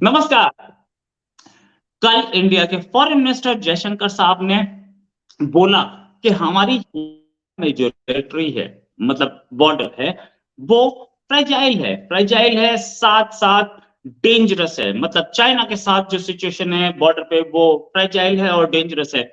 नमस्कार। कल इंडिया के फॉरेन मिनिस्टर जयशंकर साहब ने बोला कि हमारी में जो टेरिटरी है, मतलब बॉर्डर है, वो फ्रेजाइल है, साथ-साथ डेंजरस है। मतलब चाइना के साथ जो सिचुएशन है बॉर्डर पे, वो फ्रेजाइल है और डेंजरस है।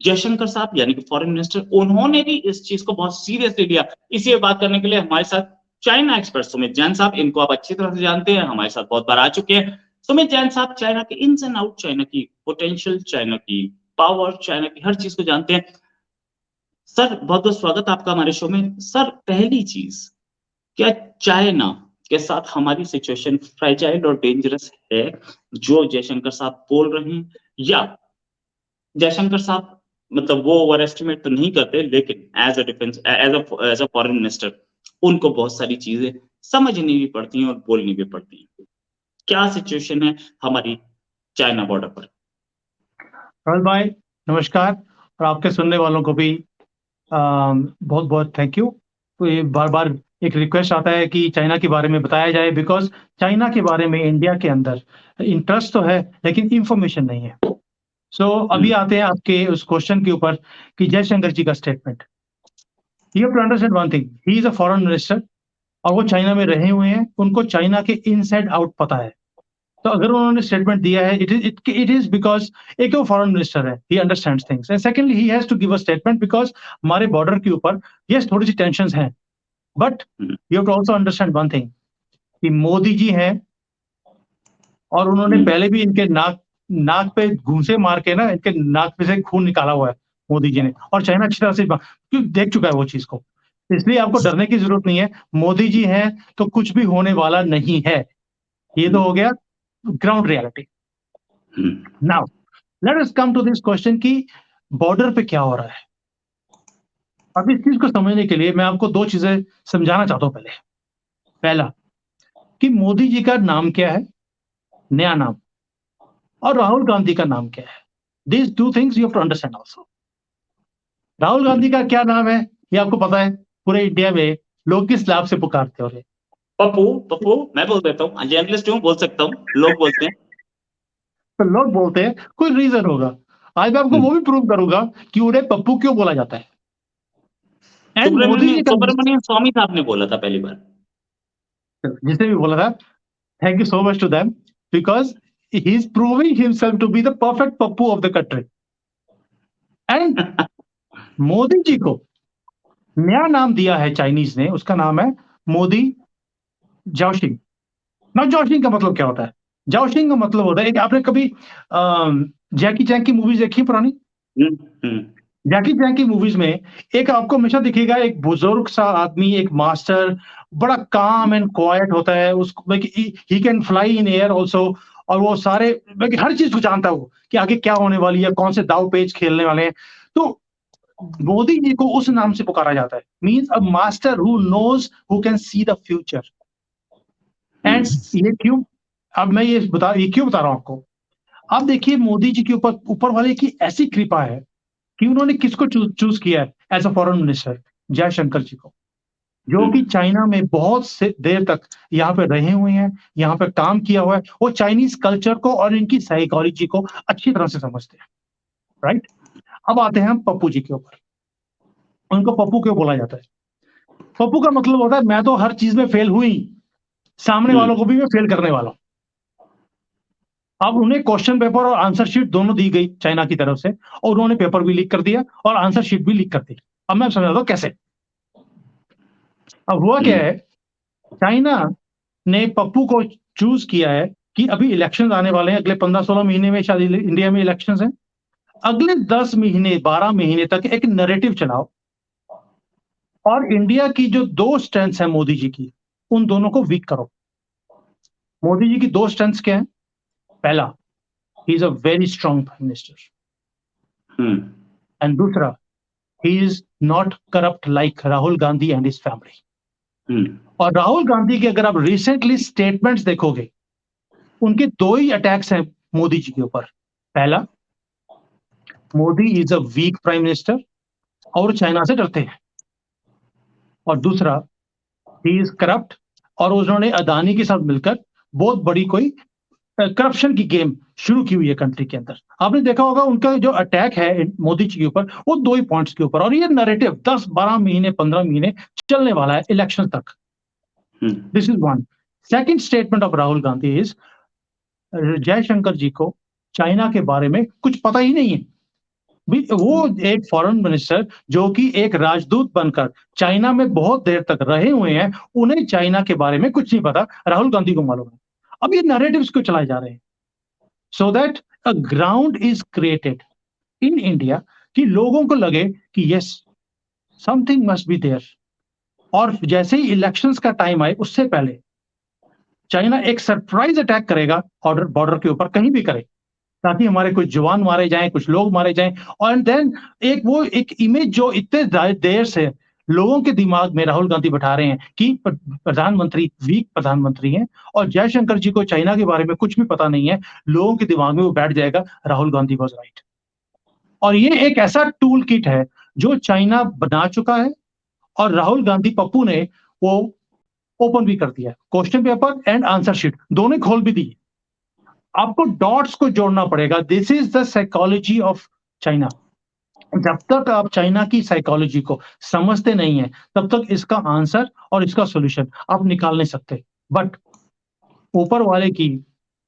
जयशंकर साहब यानी कि फॉरेन मिनिस्टर, उन्होंने भी इस चीज को बहुत सीरियसली लिया। इसी बात करने के लिए हमारे साथ चाइना एक्सपर्ट सुमित जैन साहब, इनको आप अच्छी तरह से जानते हैं, हमारे साथ बहुत बार आ चुके हैं। सुमित जैन साहब चाइना के इन्स एंड आउट, चाइना की पोटेंशियल, चाइना की पावर, चाइना की हर चीज को जानते हैं। सर, बहुत बहुत स्वागत आपका हमारे शो में। सर, पहली चीज, क्या चाइना के साथ हमारी सिचुएशन फ्रेजाइल और डेंजरस है, जो जयशंकर साहब बोल रहे हैं, या जयशंकर साहब मतलब वो ओवर एस्टिमेट तो नहीं करते, लेकिन as a defence, as a foreign minister, उनको बहुत सारी चीजें समझनी भी पड़ती हैं और बोलनी भी पड़ती हैं। क्या सिचुएशन है हमारी चाइना बॉर्डर पर? राहुल भाई, नमस्कार। और आपके सुनने वालों को भी बहुत बहुत थैंक यू। तो ये बार बार एक रिक्वेस्ट आता है कि चाइना के बारे में बताया जाए, बिकॉज चाइना के बारे में इंडिया के अंदर इंटरेस्ट तो है लेकिन इंफॉर्मेशन नहीं है। सो अभी आते हैं आपके उस क्वेश्चन के ऊपर कि जयशंकर जी का statement. You have to understand one thing, he is a foreign minister और वो चाइना में रहे हुए हैं, उनको चाइना के इनसाइड आउट पता है। तो अगर उन्होंने स्टेटमेंट दिया है, इट इज बिकॉज एक वो फॉरेन मिनिस्टर है, he understands things, and secondly he has to give a statement because हमारे बॉर्डर के ऊपर यस थोड़ी सी टेंशंस हैं, but you have to also understand one thing कि मोदी जी हैं और उन्होंने पहले भी इनके नाक नाक पे घूंसे मार के ना इनके नाक पे से खून निकाला हुआ है मोदी जी ने, और चाइना अच्छी तरह से देख चुका है वो चीज को। इसलिए आपको डरने की जरूरत नहीं है। मोदी जी हैं तो कुछ भी होने वाला नहीं है। ये तो हो गया ground reality. Now let us come to this question कि बॉर्डर पे क्या हो रहा है। अब इस चीज को समझने के लिए मैं आपको दो चीजें समझाना चाहता हूं। पहला कि मोदी जी का नाम क्या है, नया नाम, और राहुल गांधी का नाम क्या है। These two things you have to understand also. Rahul Gandhi का क्या नाम है ये आपको पता है। पूरे इंडिया में लोग किस नाम से पुकारते हो रहे। पप्पू, पप्पू मैं बोल देता हूँ, जर्नलिस्ट हूँ, बोल सकता हूँ, लोग बोलते हैं। तो लोग बोलते हैं कोई रीजन होगा। आज मैं आपको वो भी प्रूव करूंगा कि उन्हें पप्पू क्यों बोला जाता है। एंड मोदी सुब्रमण्यम जी का, सुब्रमण्यम स्वामी साहब ने बोला था पहली बार। जिसने भी बोला था, thank you so much to them because he's proving himself to be the perfect Pappu of the country. And Modi ji को नया नाम दिया है चाइनीज ने, उसका नाम है मोदी जाओशिंग। ना जाओशिंग का मतलब क्या होता है? जाओशिंग का मतलब होता है, एक आपने कभी जैकी चैन की मूवीज देखी है पुरानी? हम्म, हम्म, जैकी चैन की मूवीज में एक आपको हमेशा दिखेगा, एक बुजुर्ग सा आदमी, एक मास्टर, बड़ा काम एंड क्वाइट होता है। उसको he can fly in air also, और वो सारे हर चीज को जानता है वो कि आगे क्या होने वाली है, कौन से दाव पेच खेलने वाले हैं। तो मोदी जी को उस नाम से पुकारा जाता है, means a master who knows, who can see the future. And ये क्यों, अब मैं ये क्यों बता रहा हूं आपको। अब देखिए मोदी जी के ऊपर ऊपर वाले की ऐसी कृपा है कि उन्होंने किसको चूज किया है as a foreign minister, Jaishankar ji को, जो कि चाइना में बहुत से देर तक यहाँ पे रहे हुए हैं, यहाँ पे काम किया हुआ है। वो चाइनीज कल्चर को और इनकी साइकोलॉजी को अच्छी तरह से समझते हैं। राइट। अब आते हैं हम पप्पू जी के ऊपर। उनको पप्पू क्यों बोला जाता है? पप्पू का मतलब होता है मैं तो हर चीज में फेल हुई, सामने वालों को भी मैं फेल करने वाला हूं। अब उन्हें क्वेश्चन पेपर और आंसर शीट दोनों दी गई चाइना की तरफ से, और उन्होंने पेपर भी लीक कर दिया और आंसर शीट भी लीक कर दी। अब मैं समझाता हूं कैसे। अब हुआ क्या है, चाइना ने पप्पू को चूज किया है कि अभी इलेक्शंस आने वाले हैं, अगले 15-16 महीने में शायद इंडिया में इलेक्शंस हैं। अगले 10 महीने 12 महीने तक एक नैरेटिव चलाओ, और इंडिया की जो दो स्ट्रेंथ्स है मोदी जी की, उन दोनों को वीक करो। मोदी जी की दो स्ट्रेंथ्स क्या है? पहला, he is a very strong prime minister, and दूसरा, he is not corrupt like Rahul Gandhi and his family. और राहुल गांधी के अगर आप रिसेंटली स्टेटमेंट्स देखोगे, उनके दो ही अटैक्स हैं मोदी जी के ऊपर। पहला, Modi is a weak prime minister और चाइना से डरते हैं, और दूसरा, ही इज करप्ट और उन्होंने अदानी के साथ मिलकर बहुत बड़ी कोई करप्शन की गेम शुरू की हुई है कंट्री के अंदर। आपने देखा होगा उनका जो अटैक है मोदी जी के ऊपर, वो 2 ही पॉइंट्स के ऊपर, और ये नैरेटिव 10-12 महीने, 15 महीने चलने वाला है इलेक्शन तक। This is one. Second statement of Rahul Gandhi is, Jaishankar ji को चाइना के बारे में कुछ पता ही नहीं है। वो एक फॉरेन मिनिस्टर जो कि एक राजदूत बनकर चाइना में बहुत देर तक रहे हुए हैं, उन्हें चाइना के बारे में कुछ नहीं पता, राहुल गांधी को मालूम है। अब ये नैरेटिव्स क्यों चलाए जा रहे हैं? So that a ground is created in India कि लोगों को लगे कि yes, something must be there. और जैसे ही इलेक्शंस का टाइम आए, उससे पहले चाइना एक सरप्राइज अटैक करेगा, बॉर्डर के ऊपर कहीं भी करे, ताकि हमारे कुछ जवान मारे जाएं, कुछ लोग मारे जाएं। और देन एक इमेज जो इतने देर से लोगों के दिमाग में राहुल गांधी बैठा रहे हैं कि प्रधानमंत्री वीक प्रधानमंत्री हैं, और जयशंकर जी को चाइना के बारे में कुछ भी पता नहीं है, लोगों के दिमाग में वो बैठ जाएगा, राहुल गांधी वाज राइट। और ये एक ऐसा टूल किट है जो चाइना बना चुका है, और राहुल गांधी पप्पू ने वो ओपन भी कर दिया, question paper and answer sheet दोनों खोल भी दी। आपको डॉट्स को जोड़ना पड़ेगा। This is the psychology of China. जब तक आप चाइना की साइकोलॉजी को समझते नहीं है, तब तक इसका आंसर और इसका सॉल्यूशन आप निकाल नहीं सकते। बट ऊपर वाले की,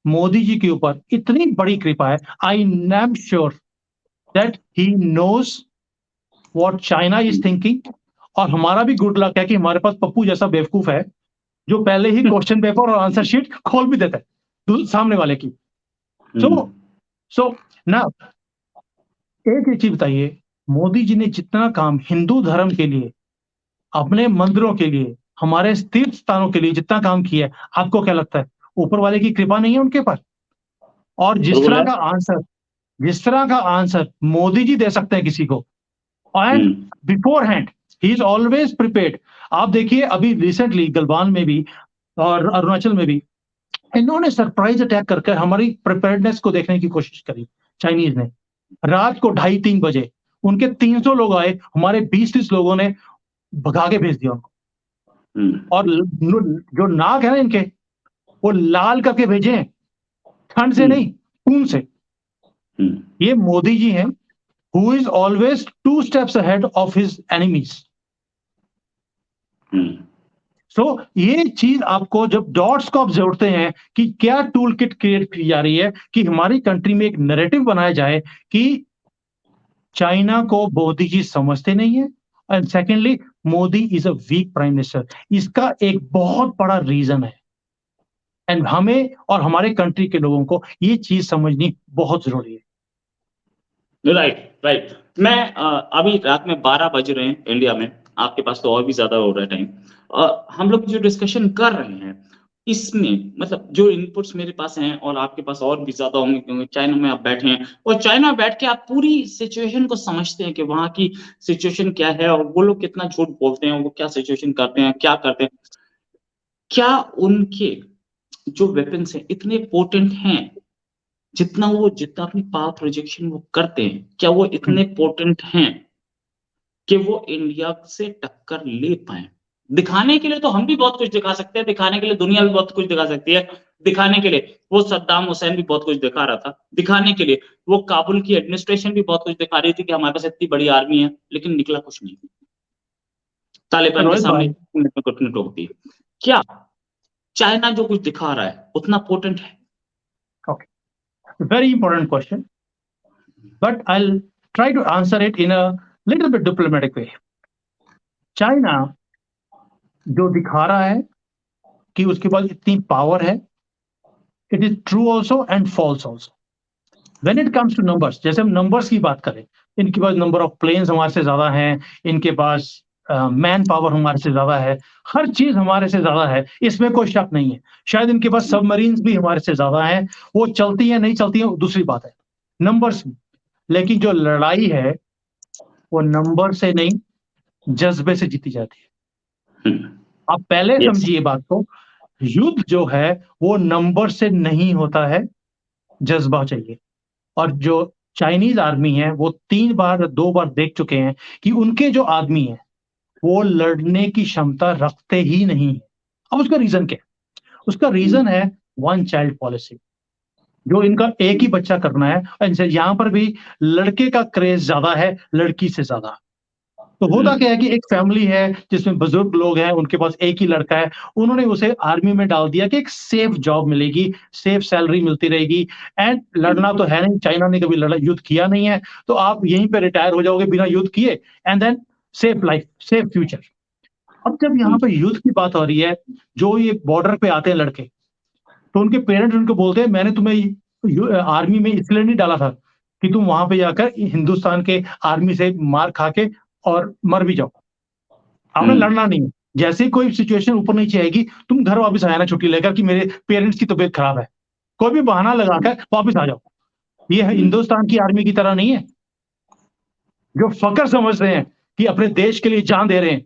मोदी जी के ऊपर इतनी बड़ी कृपा है, I am sure that he knows what China is thinking. और हमारा भी गुड लक है कि हमारे पास पप्पू जैसा बेवकूफ है, जो पहले ही क्वेश्चन पेपर और आंसर शीट खोल भी देता है सामने वाले की। सो नाउ एक चीज बताइए, मोदी जी ने जितना काम हिंदू धर्म के लिए, अपने मंदिरों के लिए, हमारे तीर्थ स्थानों के लिए जितना काम किया है, आपको क्या लगता है ऊपर वाले की कृपा नहीं है उनके पास? और जिस तरह का आंसर मोदी जी दे सकते हैं किसी को, and before hand he is always prepared. आप देखिए अभी रिसेंटली गलवान में भी और अरुणाचल में भी इन्होंने सरप्राइज अटैक करके हमारी प्रिपेयर्डनेस को देखने की कोशिश करी। चाइनीज ने रात को 2:30-3 बजे उनके 300 लोग आए, हमारे 20-30 लोगों ने भगा के भेज दिया उनको। और जो नाक है ना इनके, वो लाल करके भेजे हैं, ठंड से नहीं, खून से। ये मोदी जी हैं who is always 2 steps ahead of his enemies. So ये चीज आपको, जब डॉट्स को आप जोड़ते हैं कि क्या टूल किट क्रिएट की जा रही है कि हमारी कंट्री में एक नैरेटिव बनाया जाए कि चाइना को मोदी जी समझते नहीं है, and secondly Modi is a weak prime minister. इसका एक बहुत बड़ा रीजन है, एंड हमें और हमारे कंट्री के लोगों को ये चीज समझनी बहुत जरूरी है। राइट। मैं अभी रात में 12 बज रहे हैं इंडिया में, आपके पास तो और भी ज्यादा हो रहा है टाइम। हम लोग जो डिस्कशन कर रहे हैं इसमें, मतलब जो इनपुट्स मेरे पास हैं और आपके पास और भी ज्यादा होंगे, क्योंकि चाइना में आप बैठे हैं और चाइना में बैठ के आप पूरी सिचुएशन को समझते हैं कि वहां की सिचुएशन क्या है और वो लोग कितना झूठ बोलते हैं, वो क्या सिचुएशन करते हैं, क्या करते हैं, क्या उनके जो वेपन्स हैं इतने पोटेंट हैं, जितना अपनी पावर प्रोजेक्शन वो करते हैं, क्या वो इतने पोटेंट हैं कि वो इंडिया से टक्कर ले पाए? दिखाने के लिए तो हम भी बहुत कुछ दिखा सकते हैं, दिखाने के लिए दुनिया भी बहुत कुछ दिखा सकती है, दिखाने के लिए वो सद्दाम हुसैन भी बहुत कुछ दिखा रहा था, दिखाने के लिए वो काबुल की एडमिनिस्ट्रेशन भी बहुत कुछ दिखा रही थी कि हमारे पास इतनी बड़ी आर्मी है, लेकिन निकला कुछ नहीं। तालिबान के सामने होती है। क्या चाइना जो कुछ दिखा रहा है उतना पोटेंट है? Very important question, but I'll try to answer it in a little bit diplomatic way. China जो दिखा रहा है कि उसके पास इतनी पावर है, it is true also and false also. When it comes to numbers, जैसे हम नंबर्स की बात करें, इनके पास नंबर ऑफ प्लेन्स हमारे से ज्यादा हैं, इनके पास मैन पावर हमारे से ज्यादा है, हर चीज हमारे से ज्यादा है, इसमें कोई शक नहीं है। शायद इनके पास सबमरीन्स भी हमारे से ज्यादा हैं, वो चलती है नहीं चलती है दूसरी बात है, नंबर्स में। लेकिन जो लड़ाई है वो नंबर से नहीं, जज्बे से जीती जाती है। आप पहले समझिए बात को, युद्ध जो है वो नंबर से नहीं होता है, जज्बा चाहिए। और जो चाइनीज आर्मी है वो 2 बार देख चुके हैं कि उनके जो आदमी है वो लड़ने की क्षमता रखते ही नहीं है। अब उसका रीजन क्या है? उसका रीजन है वन चाइल्ड पॉलिसी। जो इनका एक ही बच्चा करना है। इनसे यहाँ पर भी लड़के का क्रेज ज्यादा है लड़की से ज्यादा। तो होता क्या है कि एक फैमिली है जिसमें बुजुर्ग लोग हैं, उनके पास एक ही लड़का है, उन्होंने उसे आर्मी में डाल दिया कि एक सेफ जॉब मिलेगी, सेफ सैलरी मिलती रहेगी एंड लड़ना तो है नहीं, चाइना ने कभी युद्ध किया नहीं है, तो आप यहीं पे रिटायर हो जाओगे बिना युद्ध किए and then safe life, safe future. अब जब यहाँ पे युद्ध की बात हो रही है, जो ये बॉर्डर पे आते हैं लड़के, तो उनके पेरेंट्स उनको बोलते हैं मैंने तुम्हें आर्मी में इसलिए नहीं डाला था कि तुम वहां पे जाकर हिंदुस्तान के आर्मी से मार खा के और मर भी जाओ, आपने लड़ना नहीं है। जैसे ही कोई सिचुएशन ऊपर नीचे आएगी, तुम घर वापस आ जाना छुट्टी लेकर कि मेरे पेरेंट्स की तबीयत खराब है, कोई भी बहाना लगाकर वापस आ जाओ। ये हिंदुस्तान की आर्मी की तरह नहीं है, जो फकर समझ रहे हैं कि अपने देश के लिए जान दे रहे हैं।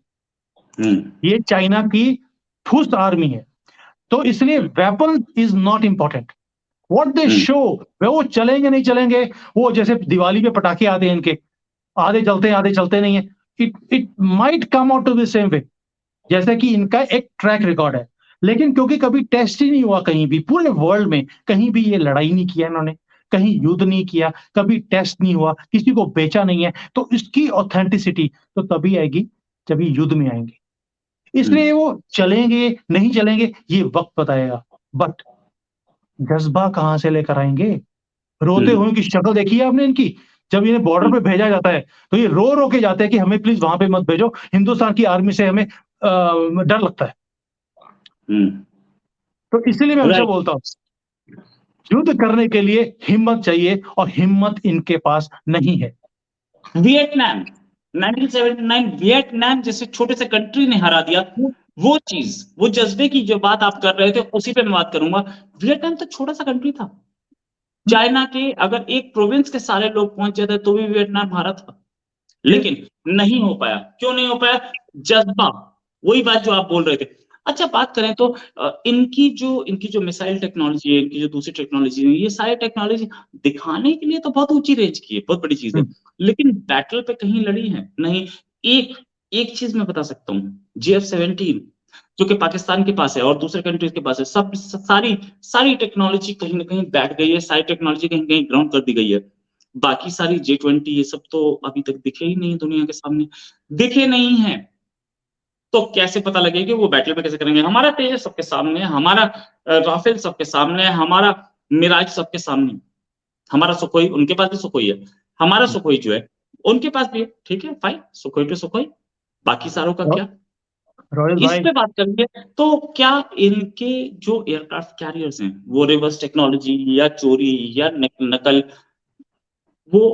ये चाइना की ठुस आर्मी है। तो इसलिए weapon is not important, what they show, वो चलेंगे नहीं चलेंगे, वो जैसे दिवाली पे पटाखे आते हैं इनके, आधे चलते हैं आधे चलते नहीं है, it might come out to the same way, जैसे कि इनका एक ट्रैक रिकॉर्ड है। लेकिन क्योंकि कभी टेस्ट ही नहीं हुआ कहीं भी, पूरे वर्ल्ड में कहीं भी ये लड़ाई नहीं किया इन्होंने, कहीं युद्ध नहीं किया, कभी टेस्ट नहीं हुआ, किसी को बेचा नहीं है, तो इसकी ऑथेंटिसिटी तो तभी आएगी जब ये युद्ध में आएंगे। इसलिए वो चलेंगे नहीं चलेंगे ये वक्त बताएगा, बट जज्बा कहां से लेकर आएंगे? रोते हुए की शक्ल देखी है आपने इनकी? जब इन्हें बॉर्डर पे भेजा जाता है तो ये रो के जाते हैं कि हमें प्लीज वहां पे मत भेजो, हिंदुस्तान की आर्मी से हमें डर लगता है। तो इसीलिए मैं हमेशा बोलता हूँ, युद्ध करने के लिए हिम्मत चाहिए और हिम्मत इनके पास नहीं है। वियतनाम 1979 वियतनाम जैसे छोटे से कंट्री ने हरा दिया, वो चीज, वो जज्बे की जो बात आप कर रहे थे उसी पे मैं बात करूंगा। वियतनाम तो छोटा सा कंट्री था, चाइना के अगर एक प्रोविंस के सारे लोग पहुंच जाते तो भी वियतनाम हारा था, लेकिन नहीं हो पाया। क्यों नहीं हो पाया? जज्बा, वही बात जो आप बोल रहे थे। अच्छा, बात करें तो इनकी जो मिसाइल टेक्नोलॉजी है, इनकी जो दूसरी टेक्नोलॉजी है, ये सारी टेक्नोलॉजी दिखाने के लिए तो बहुत ऊंची रेंज की है, बहुत बड़ी चीज है, लेकिन बैटल पे कहीं लड़ी है नहीं। एक एक चीज मैं बता सकता हूँ, JF-17 जो कि पाकिस्तान के पास है और दूसरे कंट्रीज के पास है, सब सारी सारी टेक्नोलॉजी कहीं ना कहीं बैठ गई है, सारी टेक्नोलॉजी कहीं कहीं ग्राउंड कर दी गई है। बाकी सारी J-20 ये सब तो अभी तक दिखे ही नहीं, दुनिया के सामने दिखे नहीं है, तो कैसे पता लगेगा कि वो बैटल में कैसे करेंगे? हमारा तेजस सबके सामने है, हमारा राफेल सबके सामने है, हमारा मिराज सबके सामने, हमारा सुखोई, उनके पास भी सुखोई है, हमारा सुखोई जो है उनके पास भी है, ठीक है फाइन, सुखोई टू सुखोई, बाकी सारों का क्या? इस पे बात करेंगे तो क्या इनके जो एयरक्राफ्ट कैरियर्स हैं वो रिवर्स टेक्नोलॉजी या चोरी या नकल, वो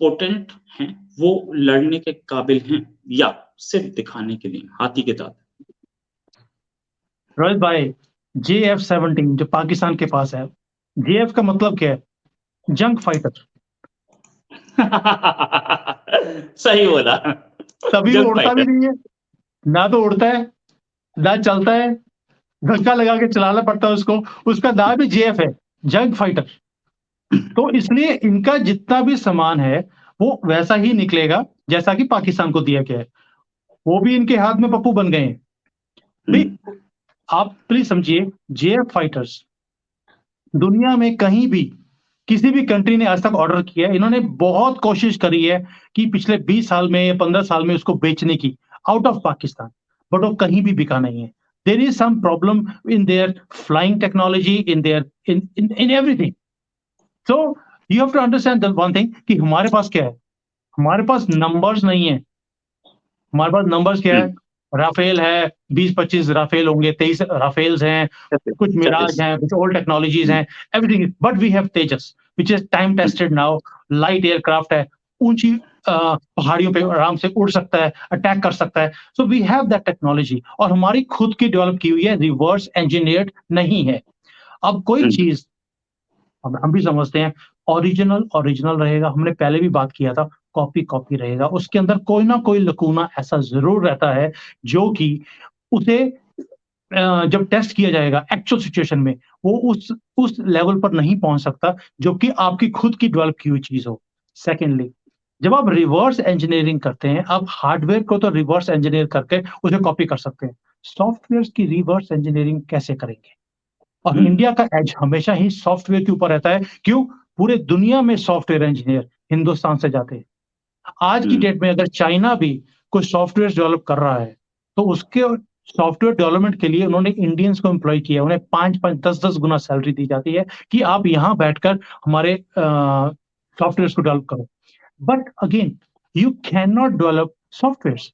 पोटेंट हैं, वो लड़ने के काबिल हैं, या सिर्फ दिखाने के लिए हाथी के दांत? रोहित भाई, JF-17 जो पाकिस्तान के पास है, JF का मतलब क्या है? जंग फाइटर। सही बोला। तभी वो उड़ता भी नहीं है, ना तो उड़ता है ना चलता है, धक्का लगा के चलाना पड़ता है उसको, उसका नाम भी JF है, जंग फाइटर। तो इसलिए इनका जितना भी सामान है वो वैसा ही निकलेगा जैसा कि पाकिस्तान को दिया गया है, वो भी इनके हाथ में पप्पू बन गए हैं। आप प्लीज समझिए, JF फाइटर्स दुनिया में कहीं भी किसी भी कंट्री ने आज तक ऑर्डर किया है, इन्होंने बहुत कोशिश करी है कि पिछले 20 साल में या 15 साल में उसको बेचने की आउट ऑफ पाकिस्तान, बट वो कहीं भी बिका नहीं है। There is some problem in their flying technology, in their in everything. So you have to understand the one thing कि हमारे पास क्या है, हमारे पास नंबर्स नहीं है। हमारे पास नंबर्स क्या है? राफेल है, 20-25 राफेल होंगे, 23 राफेल्स हैं, कुछ मिराज हैं, कुछ ओल्ड टेक्नोलॉजीज हैं, everything, but we have Tejas which is time tested now, light aircraft है, ऊंची पहाड़ियों पे आराम से उड़ सकता है, अटैक कर सकता है। So we have that technology, और हमारी खुद की डेवलप की हुई है, रिवर्स इंजीनियर्ड नहीं है। अब कोई चीज हम भी समझते हैं ओरिजिनल ओरिजिनल रहेगा, हमने पहले भी बात किया था, कॉपी कॉपी रहेगा, उसके अंदर कोई ना कोई लकूना ऐसा जरूर रहता है जो कि उसे जब टेस्ट किया जाएगा एक्चुअल सिचुएशन में वो उस लेवल पर नहीं पहुंच सकता जो कि आपकी खुद की डेवलप की हुई चीज हो। सेकेंडली, जब आप रिवर्स इंजीनियरिंग करते हैं, आप हार्डवेयर को तो रिवर्स इंजीनियर करके उसे कॉपी कर सकते हैं, सॉफ्टवेयर की रिवर्स इंजीनियरिंग कैसे करेंगे? और इंडिया का एज हमेशा ही सॉफ्टवेयर के ऊपर रहता है। क्यों? पूरे दुनिया में सॉफ्टवेयर इंजीनियर हिंदुस्तान से जाते हैं। आज की डेट में अगर चाइना भी कोई सॉफ्टवेयर डेवलप कर रहा है, तो उसके सॉफ्टवेयर डेवलपमेंट के लिए उन्होंने इंडियंस को एम्प्लॉय किया है। उन्हें 5-5, 10-10 गुना सैलरी दी जाती है कि आप यहाँ बैठकर हमारे सॉफ्टवेयर्स को डेवलप करो। But again, you can not develop softwares.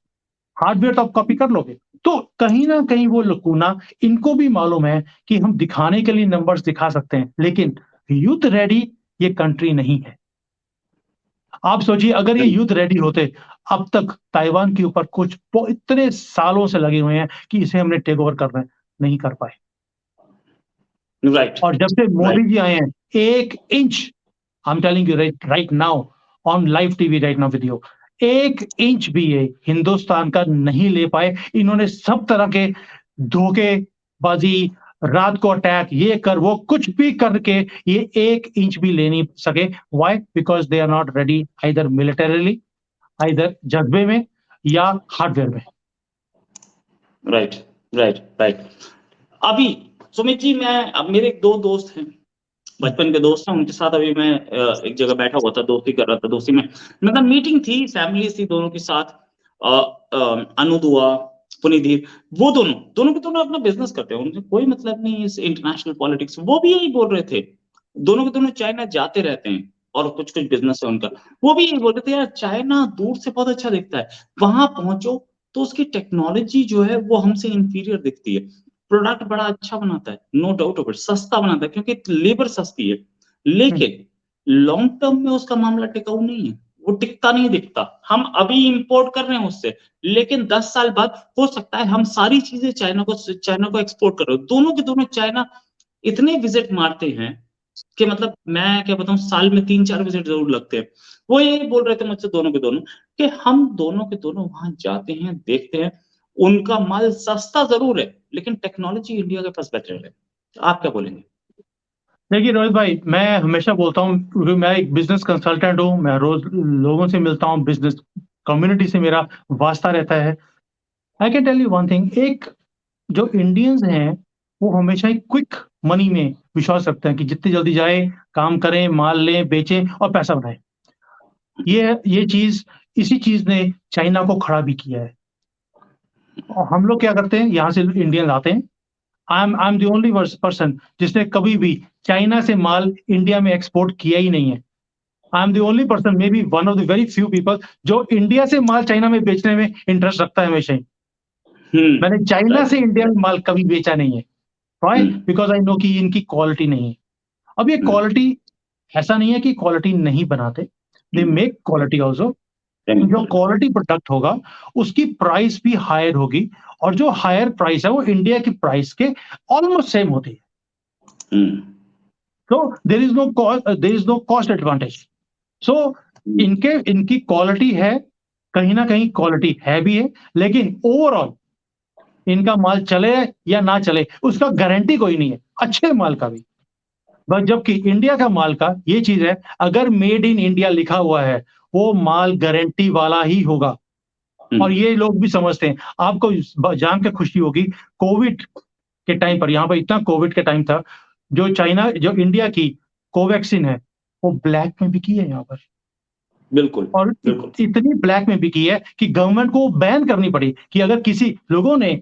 Hardware तो आप कॉपी कर लोगे। तो कहीं ना कहीं वो लकूना इनको भी मालूम है कि हम दिखाने के लिए नंबर्स दिखा सकते हैं, लेकिन यूथ रेडी ये कंट्री नहीं है। आप सोचिए, अगर ये यूथ रेडी होते, अब तक ताइवान के ऊपर कुछ इतने सालों से लगे हुए हैं कि इसे हमने टेक ओवर करना है, नहीं कर पाए। राइट। और जब से मोदी जी आए हैं, 1 inch, I am telling you right now on live TV right now video, 1 inch भी ये हिंदुस्तान का नहीं ले पाए। इन्होंने सब तरह के धोखेबाजी, रात को अटैक, ये कर वो कुछ भी करके ये 1 इंच भी ले नहीं सके। Why? Because they are not ready, either militarily, either जज्बे में या हार्डवेयर में। Right, right, right. अभी सुमित जी, अब मेरे 2 दोस्त हैं, बचपन के दोस्त हैं, उनके साथ अभी मैं एक जगह बैठा हुआ था, दोस्ती कर रहा था। दोस्ती में मतलब मीटिंग थी, फैमिली थी दोनों के साथ। अनु दुआ, पुनिधीर, वो दोनों के दोनों अपना बिजनेस करते हैं, उनसे कोई मतलब नहीं इस इंटरनेशनल पॉलिटिक्स। वो भी यही बोल रहे थे, दोनों के दोनों चाइना जाते रहते हैं और कुछ बिजनेस है उनका। वो भी यही बोल रहे थे, यार चाइना दूर से बहुत अच्छा दिखता है, वहां पहुंचो तो उसकी टेक्नोलॉजी जो है वो हमसे इंफीरियर दिखती है। प्रोडक्ट बड़ा अच्छा बनाता है, नो डाउट ऑफ इट, सस्ता बनाता है क्योंकि लेबर सस्ती है, लेकिन लॉन्ग टर्म में उसका मामला टिकाऊ नहीं है, वो टिकता नहीं दिखता। हम अभी इंपोर्ट कर रहे हैं उससे, लेकिन 10 साल बाद हो सकता है हम सारी चीजें चाइना को एक्सपोर्ट कर रहे हो। दोनों के दोनों चाइना इतने विजिट मारते हैं कि मतलब मैं क्या बताऊं, साल में 3-4 विजिट जरूर लगते हैं। वो यही बोल रहे थे मुझसे दोनों के दोनों कि हम दोनों के दोनों वहां जाते हैं, देखते हैं, उनका माल सस्ता जरूर है लेकिन टेक्नोलॉजी इंडिया के पास बेटर है। आप क्या बोलेंगे? देखिए रोहित भाई, मैं हमेशा बोलता हूँ, क्योंकि मैं एक बिजनेस कंसल्टेंट हूँ, मैं रोज लोगों से मिलता हूँ, बिजनेस कम्युनिटी से मेरा वास्ता रहता है। I can tell you one thing, एक जो इंडियंस हैं वो हमेशा ही क्विक मनी में विश्वास रखते हैं कि जितनी जल्दी जाए, काम करें, माल लें, बेचें और पैसा बनाएं। ये चीज, इसी चीज ने चाइना को खड़ा भी किया है। और हम लोग क्या करते हैं, यहाँ से इंडियन आते हैं। I am the only person जिसने कभी भी चाइना से माल इंडिया में एक्सपोर्ट किया ही नहीं है। I am the only person, may be one of the very few people, जो इंडिया से माल चाइना में बेचने में इंटरेस्ट रखता है हमेशा ही। मैंने चाइना से इंडिया में माल कभी बेचा नहीं है। व्हाई? बिकॉज आई नो कि इनकी क्वालिटी नहीं है। अब ये क्वालिटी, ऐसा नहीं है कि क्वालिटी नहीं बनाते, दे मेक क्वालिटी ऑल्सो। जो क्वालिटी प्रोडक्ट होगा उसकी प्राइस भी हायर होगी, और जो हायर प्राइस है वो इंडिया की प्राइस के ऑलमोस्ट सेम होती है। तो there is no cost advantage. So इनकी क्वालिटी है, कहीं ना कहीं क्वालिटी है भी है, लेकिन ओवरऑल इनका माल चले या ना चले उसका गारंटी कोई नहीं है, अच्छे माल का भी। बस जबकि इंडिया का माल का ये चीज है, अगर मेड इन इंडिया लिखा हुआ है वो माल गारंटी वाला ही होगा। और ये लोग भी समझते हैं। आपको जान के खुशी होगी, कोविड के टाइम पर, यहाँ पर इतना कोविड के टाइम था, जो इंडिया की कोवैक्सीन है वो ब्लैक में बिकी है यहाँ पर। बिल्कुल, और इतनी ब्लैक में बिकी है कि गवर्नमेंट को बैन करनी पड़ी कि अगर किसी लोगों ने,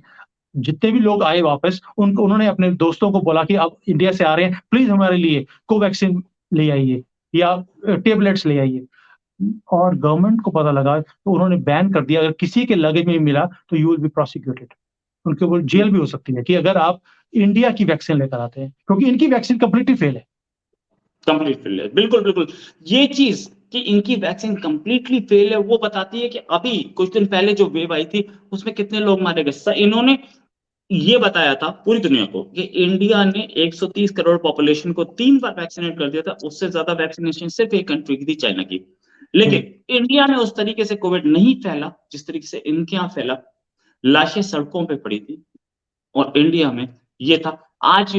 जितने भी लोग आए वापस, उन्होंने अपने दोस्तों को बोला कि आप इंडिया से आ रहे हैं, प्लीज हमारे लिए कोवैक्सीन ले आइए या टेबलेट्स ले आइए। और गवर्नमेंट को पता लगा तो उन्होंने बैन कर दिया। अगर किसी के लगेज में मिला तो यू विल बी प्रोसिक्यूटेड, उनके ऊपर जेल भी हो सकती है कि अगर आप इंडिया की वैक्सीन लेकर आते हैं, क्योंकि इनकी वैक्सीन कंप्लीटली फेल है। कंप्लीट फेल है, बिल्कुल बिल्कुल। ये चीज कि इनकी वैक्सीन कंप्लीटली फेल है वो बताती है कि अभी कुछ दिन पहले जो वेव आई थी उसमें कितने लोग मारे गए। इन्होंने ये बताया था पूरी दुनिया को कि इंडिया ने 130 करोड़ पॉपुलेशन को 3 बार वैक्सीनेट कर दिया था, उससे ज्यादा वैक्सीनेशन सिर्फ एक कंट्री की थी, चाइना की। लेकिन इंडिया में उस तरीके से कोविड नहीं फैला जिस तरीके से इनके यहां फैला। लाशें सड़कों पे पड़ी थी और इंडिया में ये था। आज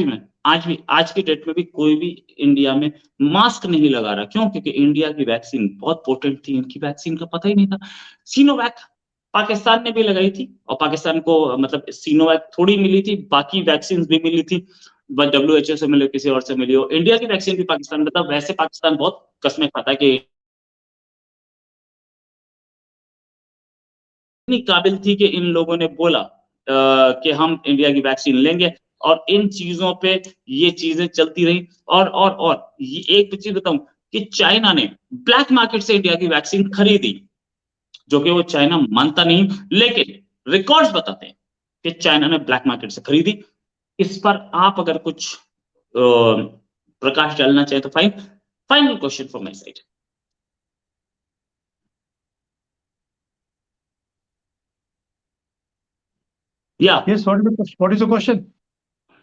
की डेट में भी कोई भी इंडिया में मास्क नहीं लगा रहा। क्यों? क्योंकि इंडिया की वैक्सीन बहुत पोटेंट थी, इनकी वैक्सीन का पता ही नहीं था। सिनोवैक पाकिस्तान ने भी लगाई थी और पाकिस्तान को मतलब सिनोवैक थोड़ी मिली थी, बाकी वैक्सीन भी मिली थी। WHO से मिली हो, किसी और से मिली हो, इंडिया की वैक्सीन भी पाकिस्तान में था। वैसे पाकिस्तान बहुत कस्में खाता है कि इतनी काबिल थी कि इन लोगों ने बोला कि हम इंडिया की वैक्सीन लेंगे, और इन चीजों पे ये चीजें चलती रही। और ये एक चीज बताऊं कि चाइना ने ब्लैक मार्केट से इंडिया की वैक्सीन खरीदी, जो कि वो चाइना मानता नहीं, लेकिन रिकॉर्ड्स बताते हैं कि चाइना ने ब्लैक मार्केट से खरीदी। इस पर आप अगर कुछ प्रकाश डालना चाहे तो fine. Final question from my side. या Yes, what is the question?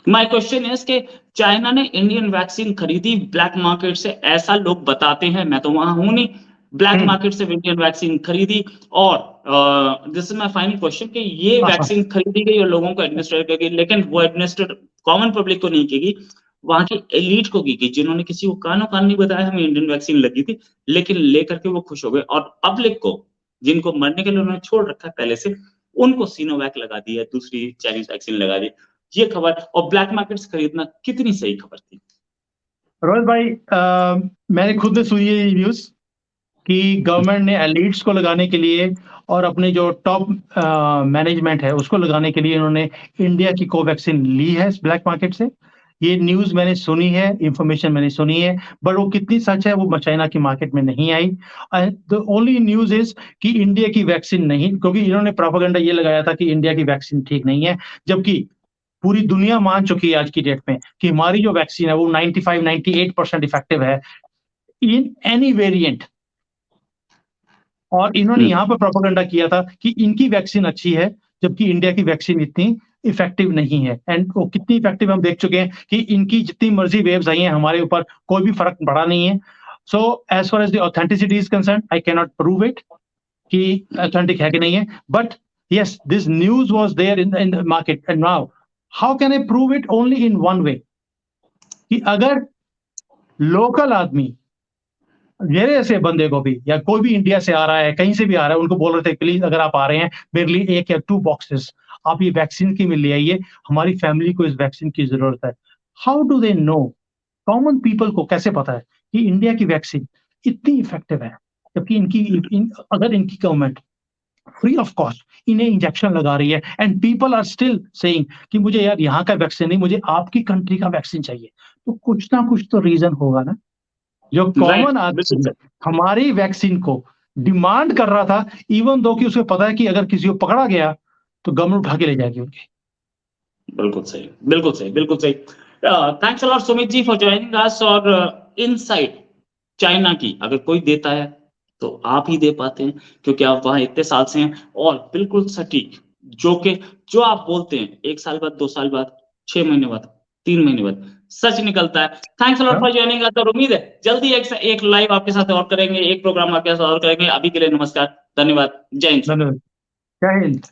My question is कि चाइना ने इंडियन वैक्सीन खरीदी ब्लैक मार्केट से, ऐसा लोग बताते हैं, मैं तो वहां हूं नहीं। ब्लैक मार्केट से इंडियन वैक्सीन खरीदी, और this is my final question कि ये वैक्सीन खरीदी गई और लोगों को एडमिनिस्ट्रेट की गई, लेकिन वो एडमिनिस्ट्रेट कॉमन पब्लिक को नहीं की गई, वहां की एलिट को की गई, जिन्होंने किसी को कानो कान नहीं बताया हमें इंडियन वैक्सीन लगी थी, लेकिन लेकर के वो खुश हो गए। और पब्लिक को, जिनको मरने के लिए उन्होंने छोड़ रखा है पहले से, उनको सीनोवैक लगा दी है, दूसरी चाइनीज वैक्सीन लगा दी। ये खबर और ब्लैक मार्केट से खरीदना कितनी सही खबर थी? रोहित भाई, मैंने खुद ने सुनी है न्यूज कि गवर्नमेंट ने एलिट्स को लगाने के लिए और अपने जो टॉप मैनेजमेंट है उसको लगाने के लिए इन्होंने इंडिया की कोवैक्सीन ली है ब्लैक मार्केट से। ये न्यूज मैंने सुनी है, इंफॉर्मेशन मैंने सुनी है, बट वो कितनी सच है वो चाइना की मार्केट में नहीं आई। द ओनली न्यूज इज कि इंडिया की वैक्सीन नहीं, क्योंकि इन्होंने प्रोपेगेंडा ये लगाया था कि इंडिया की वैक्सीन ठीक नहीं है, जबकि पूरी दुनिया मान चुकी है आज की डेट में कि हमारी जो वैक्सीन है वो 95-98% इफेक्टिव है इन एनी वेरिएंट। और इन्होंने यहाँ पर प्रोपेगेंडा किया था कि इनकी वैक्सीन अच्छी है, जबकि इंडिया की वैक्सीन इतनी इफेक्टिव नहीं है। एंड वो कितनी इफेक्टिव हम देख चुके हैं कि इनकी जितनी मर्जी वेव्स आई हैं हमारे ऊपर कोई भी फर्क पड़ा नहीं है। So as far as the authenticity is concern, I can not prove it कि ऑथेंटिक है कि नहीं है, but yes, this news was there in the market. And now how can I prove it? Only in one way, कि अगर local आदमी मेरे ऐसे बंदे को भी, या कोई भी इंडिया से आ रहा है, कहीं से भी आ रहा है, उनको बोल रहे थे प्लीज अगर आप आ रहे हैं मेरे लिए 1 या 2 बॉक्सेस आप ये वैक्सीन की में ले आइए, हमारी फैमिली को इस वैक्सीन की जरूरत है। How do they know? Common people को कैसे पता है कि इंडिया की वैक्सीन इतनी इफेक्टिव है, जबकि अगर इनकी गवर्नमेंट फ्री ऑफ कॉस्ट इन्हें इंजेक्शन लगा रही है, and people are still saying कि मुझे यार यहाँ का वैक्सीन नहीं, मुझे आपकी कंट्री का वैक्सीन चाहिए, तो कुछ ना कुछ तो रीजन होगा ना। जो कॉमन आदमी हमारी वैक्सीन को डिमांड कर रहा था, इवन दो कि उसे पता है कि अगर किसी को पकड़ा गया तो गवर्नमेंट उठा के ले जाएगी उनकी। बिल्कुल सही, बिल्कुल सही, बिल्कुल सही। Thanks a lot Sumit ji for joining us. और इनसाइट चाइना की अगर कोई देता है तो आप ही दे पाते हैं, क्योंकि आप वहां इतने साल से हैं, और बिल्कुल सटीक जो आप बोलते हैं 1 साल बाद, 2 साल बाद, 6 महीने बाद, 3 महीने बाद सच निकलता है। Thanks a lot for joining us, और उम्मीद है जल्दी एक लाइव आपके साथ और करेंगे, एक प्रोग्राम आपके साथ और करेंगे। अभी के लिए नमस्कार, धन्यवाद, जय हिंद। जय हिंद।